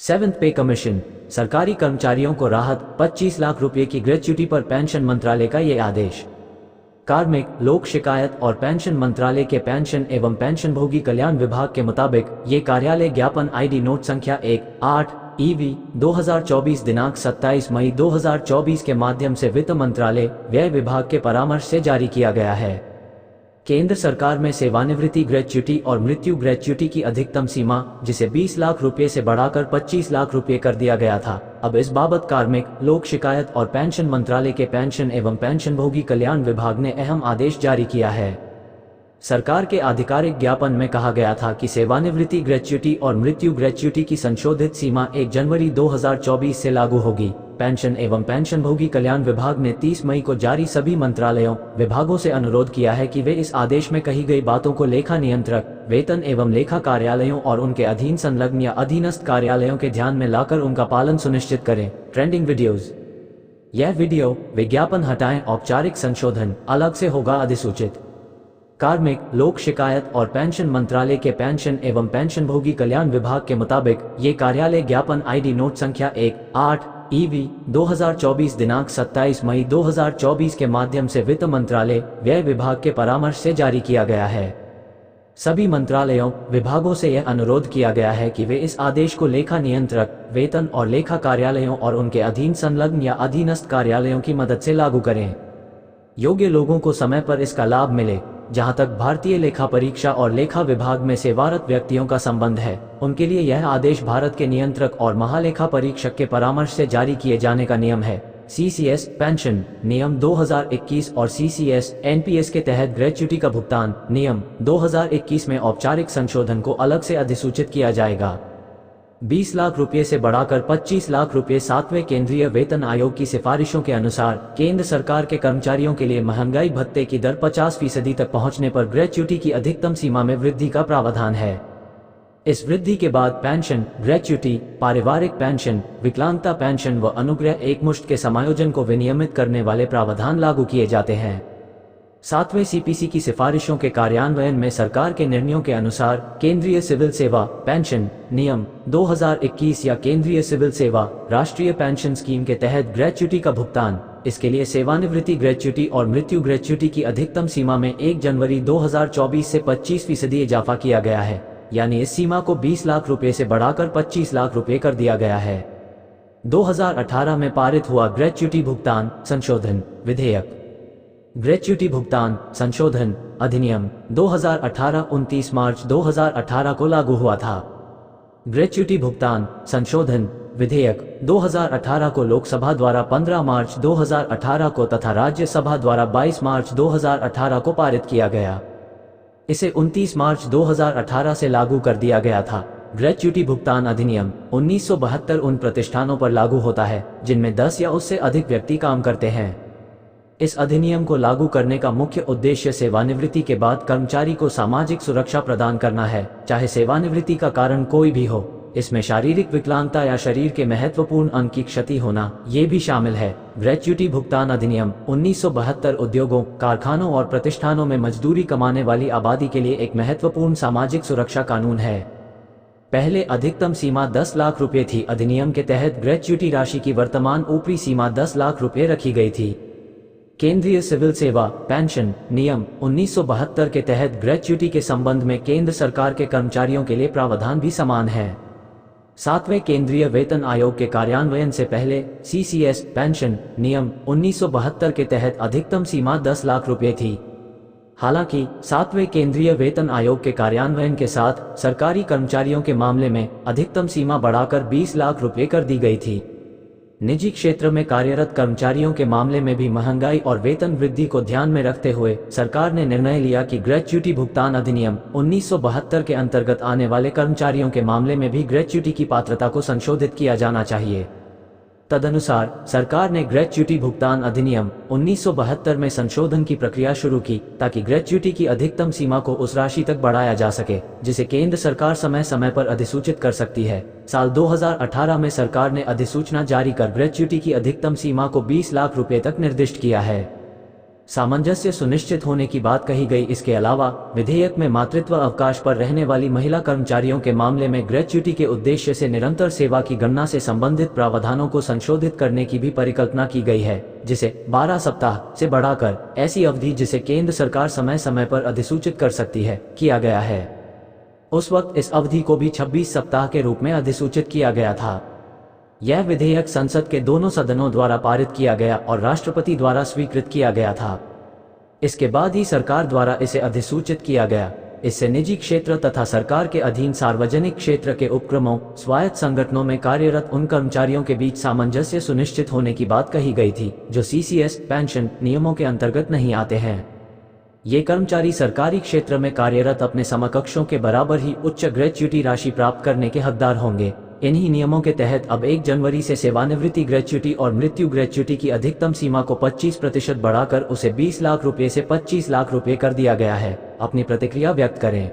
Seventh पे commission, सरकारी कर्मचारियों को राहत, 25 लाख रुपए की ग्रेच्युटी पर पेंशन मंत्रालय का ये आदेश। कार्मिक, लोक शिकायत और पेंशन मंत्रालय के पेंशन एवं पेंशनभोगी कल्याण विभाग के मुताबिक ये कार्यालय ज्ञापन ID नोट संख्या 1/8/EV 2024 दिनांक 27 मई 2024 के माध्यम से वित्त मंत्रालय व्यय विभाग के परामर्श से जारी किया गया है। केंद्र सरकार में सेवानिवृत्ति ग्रेच्युटी और मृत्यु ग्रेच्युटी की अधिकतम सीमा, जिसे 20 लाख रुपए से बढ़ाकर 25 लाख रुपए कर दिया गया था, अब इस बाबत कार्मिक, लोक शिकायत और पेंशन मंत्रालय के पेंशन एवं पेंशनभोगी कल्याण विभाग ने अहम आदेश जारी किया है। सरकार के आधिकारिक ज्ञापन में कहा गया था कि सेवानिवृत्ति ग्रेच्युटी और मृत्यु ग्रेच्युटी की संशोधित सीमा 1 जनवरी 2024 से लागू होगी। पेंशन एवं पेंशनभोगी कल्याण विभाग ने 30 मई को जारी सभी मंत्रालयों, विभागों से अनुरोध किया है कि वे इस आदेश में कही गई बातों को लेखा नियंत्रक, वेतन एवं लेखा कार्यालयों और उनके अधीन संलग्न या अधीनस्थ कार्यालयों के ध्यान में लाकर उनका पालन सुनिश्चित करें। Trending videos. यह वीडियो विज्ञापन हटाएं, औपचारिक संशोधन अलग से होगा अधिसूचित। कार्मिक, लोक शिकायत और पेंशन मंत्रालय के पेंशन एवं पेंशनभोगी कल्याण विभाग के मुताबिक ये कार्यालय ज्ञापन ID नोट संख्या 1/8/EV 2024 दिनांक 27 मई 2024 के माध्यम से वित्त मंत्रालय व्यय विभाग के परामर्श से जारी किया गया है। सभी मंत्रालयों, विभागों से यह अनुरोध किया गया है कि वे इस आदेश को लेखा नियंत्रक, वेतन और लेखा कार्यालयों और उनके अधीन संलग्न या अधीनस्थ कार्यालयों की मदद से लागू करें। योग्य लोगों को समय पर इसका लाभ मिले। जहां तक भारतीय लेखा परीक्षा और लेखा विभाग में सेवारत व्यक्तियों का संबंध है, उनके लिए यह आदेश भारत के नियंत्रक और महालेखा परीक्षक के परामर्श से जारी किए जाने का नियम है। CCS पेंशन नियम 2021 और CCS NPS के तहत ग्रेच्युटी का भुगतान नियम 2021 में औपचारिक संशोधन को अलग से अधिसूचित किया जाएगा। 20 लाख रुपए से बढ़ाकर 25 लाख रुपए। 7वें केंद्रीय वेतन आयोग की सिफारिशों के अनुसार केंद्र सरकार के कर्मचारियों के लिए महंगाई भत्ते की दर 50% तक पहुंचने पर ग्रेच्युटी की अधिकतम सीमा में वृद्धि का प्रावधान है। इस वृद्धि के बाद पेंशन, ग्रेच्युटी, पारिवारिक पेंशन, विकलांगता पेंशन व अनुग्रह एकमुश्त के समायोजन को विनियमित करने वाले प्रावधान लागू किए जाते हैं। 7वें CPC की सिफारिशों के कार्यान्वयन में सरकार के निर्णयों के अनुसार केंद्रीय सिविल सेवा पेंशन नियम 2021 या केंद्रीय सिविल सेवा राष्ट्रीय पेंशन स्कीम के तहत ग्रेच्युटी का भुगतान, इसके लिए सेवानिवृत्ति ग्रेच्युटी और मृत्यु ग्रेच्युटी की अधिकतम सीमा में 1 जनवरी 2024 से 25% इजाफा किया गया है, यानी इस सीमा को 20 लाख रुपए से बढ़ाकर 25 लाख रुपए कर दिया गया है। 2018 में पारित हुआ ग्रेच्युटी भुगतान संशोधन विधेयक। ग्रेच्युटी भुगतान संशोधन अधिनियम 2018 29 मार्च 2018 को लागू हुआ था। ग्रेच्युटी भुगतान संशोधन विधेयक 2018 को लोकसभा द्वारा 15 मार्च 2018 को तथा राज्यसभा द्वारा 22 मार्च 2018 को पारित किया गया। इसे 29 मार्च 2018 से लागू कर दिया गया था। ग्रेच्युटी भुगतान अधिनियम 1972 उन प्रतिष्ठानों पर लागू होता है जिनमें 10 या उससे अधिक व्यक्ति काम करते हैं। इस अधिनियम को लागू करने का मुख्य उद्देश्य सेवानिवृत्ति के बाद कर्मचारी को सामाजिक सुरक्षा प्रदान करना है, चाहे सेवानिवृत्ति का कारण कोई भी हो। इसमें शारीरिक विकलांगता या शरीर के महत्वपूर्ण अंग की क्षति होना ये भी शामिल है। ग्रेच्युटी भुगतान अधिनियम 1972 उद्योगों, कारखानों और प्रतिष्ठानों में मजदूरी कमाने वाली आबादी के लिए एक महत्वपूर्ण सामाजिक सुरक्षा कानून है। पहले अधिकतम सीमा 10 लाख रुपए थी। अधिनियम के तहत ग्रेच्युटी राशि की वर्तमान ऊपरी सीमा 10 लाख रुपए रखी गई थी। केंद्रीय सिविल सेवा पेंशन नियम 1972 के तहत ग्रेच्युटी के संबंध में केंद्र सरकार के कर्मचारियों के लिए प्रावधान भी समान है। 7वें केंद्रीय वेतन आयोग के कार्यान्वयन से पहले CCS पेंशन नियम 1972 के तहत अधिकतम सीमा 10 लाख रुपए थी। हालांकि 7वें केंद्रीय वेतन आयोग के कार्यान्वयन के साथ सरकारी कर्मचारियों के मामले में अधिकतम सीमा बढ़ाकर 20 लाख रुपए कर दी गई थी। निजी क्षेत्र में कार्यरत कर्मचारियों के मामले में भी महंगाई और वेतन वृद्धि को ध्यान में रखते हुए सरकार ने निर्णय लिया कि ग्रेच्युटी भुगतान अधिनियम 1972 के अंतर्गत आने वाले कर्मचारियों के मामले में भी ग्रेच्युटी की पात्रता को संशोधित किया जाना चाहिए। तदनुसार सरकार ने ग्रेच्युटी भुगतान अधिनियम 1972 में संशोधन की प्रक्रिया शुरू की ताकि ग्रेच्युटी की अधिकतम सीमा को उस राशि तक बढ़ाया जा सके जिसे केंद्र सरकार समय समय पर अधिसूचित कर सकती है। साल 2018 में सरकार ने अधिसूचना जारी कर ग्रेच्युटी की अधिकतम सीमा को 20 लाख रुपए तक निर्दिष्ट किया है। सामंजस्य सुनिश्चित होने की बात कही गई। इसके अलावा विधेयक में मातृत्व अवकाश पर रहने वाली महिला कर्मचारियों के मामले में ग्रेच्युटी के उद्देश्य से निरंतर सेवा की गणना से संबंधित प्रावधानों को संशोधित करने की भी परिकल्पना की गई है, जिसे 12 सप्ताह से बढ़ाकर ऐसी अवधि जिसे केंद्र सरकार समय समय पर अधिसूचित कर सकती है, किया गया है। उस वक्त इस अवधि को भी 26 सप्ताह के रूप में अधिसूचित किया गया था। यह विधेयक संसद के दोनों सदनों द्वारा पारित किया गया और राष्ट्रपति द्वारा स्वीकृत किया गया था। इसके बाद ही सरकार द्वारा इसे अधिसूचित किया गया। इससे निजी क्षेत्र तथा सरकार के अधीन सार्वजनिक क्षेत्र के उपक्रमों, स्वायत्त संगठनों में कार्यरत उन कर्मचारियों के बीच सामंजस्य सुनिश्चित होने की बात कही गई थी जो CCS पेंशन नियमों के अंतर्गत नहीं आते हैं। ये कर्मचारी सरकारी क्षेत्र में कार्यरत अपने समकक्षों के बराबर ही उच्च ग्रेच्युटी राशि प्राप्त करने के हकदार होंगे। इन्हीं नियमों के तहत अब 1 जनवरी से सेवानिवृत्ति ग्रेच्युटी और मृत्यु ग्रेच्युटी की अधिकतम सीमा को 25% बढ़ाकर उसे 20 लाख रुपये से 25 लाख रुपये कर दिया गया है। अपनी प्रतिक्रिया व्यक्त करें।